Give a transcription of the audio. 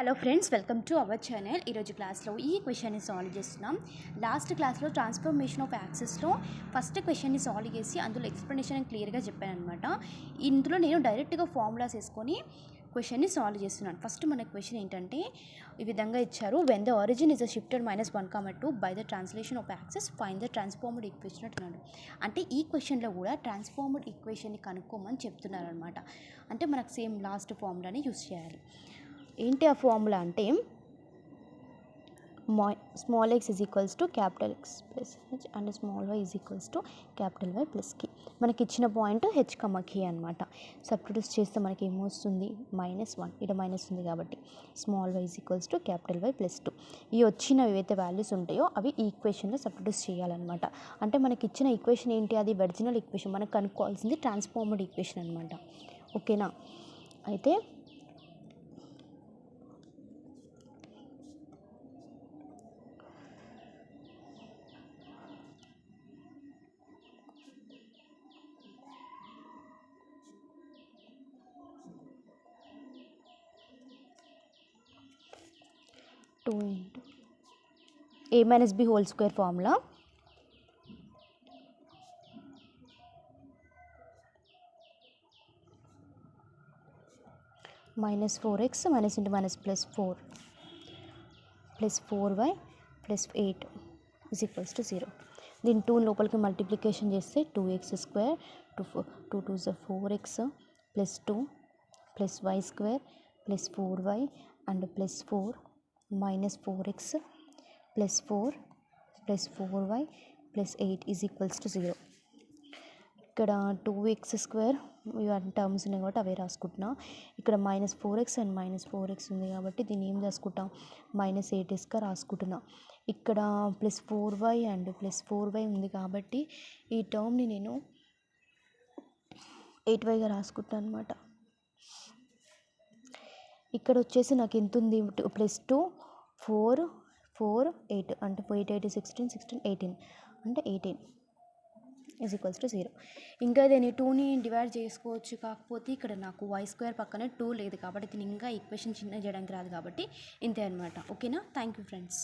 Hello friends, welcome to our channel. ఈరోజు క్లాస్లో ఈ క్వశ్చన్ని సాల్వ్ చేస్తున్నాం. లాస్ట్ క్లాస్లో ట్రాన్స్ఫర్మేషన్ ఆఫ్ యాక్సెస్లో ఫస్ట్ క్వశ్చన్ని సాల్వ్ చేసి అందులో ఎక్స్ప్లెనేషన్ క్లియర్గా చెప్పాను అనమాట. ఇందులో నేను డైరెక్ట్గా ఫార్ములాస్ వేసుకొని క్వశ్చన్ని సాల్వ్ చేస్తున్నాను. ఫస్ట్ మన క్వశ్చన్ ఏంటంటే ఈ విధంగా ఇచ్చారు. When the origin is shifted -1, 2 by the translation of access find the transformed equation అంటున్నాడు. అంటే ఈ క్వశ్చన్లో కూడా ట్రాన్స్ఫార్మ్డ్ ఈక్వేషన్ని కనుక్కోమని చెప్తున్నారు అనమాట. అంటే మనకు సేమ్ లాస్ట్ ఫార్ములాని యూస్ చేయాలి. ఏంటి ఆ ఫార్ములా అంటే small x is equals to capital X plus H and small y is equals to capital Y plus కి. మనకి ఇచ్చిన పాయింట్ హెచ్ కమ కి అనమాట. సబ్స్టిట్యూట్ చేస్తే మనకి ఏమొస్తుంది? -1. ఇక్కడ మైనస్ ఉంది కాబట్టి small y is equals to capital Y plus 2. ఈ వచ్చిన ఏవైతే వాల్యూస్ ఉంటాయో అవి ఈ ఈక్వేషన్లో సబ్స్టిట్యూట్ చేయాలన్నమాట. అంటే మనకి ఇచ్చిన ఈక్వేషన్ ఏంటి? అది ఒరిజినల్ ఈక్వేషన్. మనకు కనుక్కోవాల్సింది ట్రాన్స్ఫార్మ్డ్ ఈక్వేషన్ అనమాట. ఓకేనా? అయితే a minus b whole square formula -4x minus into minus plus 4 plus 4y plus 8 is equals to 0. దీని 2 లోపలికి మల్టిప్లికేషన్ చేస్తే 2x square 2 2s 4x plus 2 plus y square plus 4y and plus 4 minus 4x plus 4 plus 4y plus 8 is equals to 0. ఇక్కడ 2x square ఇవన్నీ terms ఉన్నాయి కాబట్టి అవే రాసుకుంటున్నా. ఇక్కడ -4x and -4x ఉంది కాబట్టి దీన్ని ఏం రాసుకుంటాం? -8xగా రాసుకుంటున్నా. ఇక్కడ +4y అండ్ +4y ఉంది కాబట్టి ఈ టర్మ్ని నేను 8yగా రాసుకుంటాను అనమాట. ఇక్కడ వచ్చేసి నాకు ఎంత ఉంది? +2 4 4 8 అంటే 8 8 16 16 18 అంటే 18 ఈజ్ ఈక్వల్స్ టు 0. ఇంకా దీన్ని 2ని డివైడ్ చేసుకోవచ్చు. కాకపోతే ఇక్కడ నాకు y² పక్కనే 2 లేదు కాబట్టి దీన్ని ఇంకా ఈక్వేషన్ చిన్న చేయడానికి రాదు కాబట్టి ఇంతే అనమాట. ఓకేనా? Thank you friends.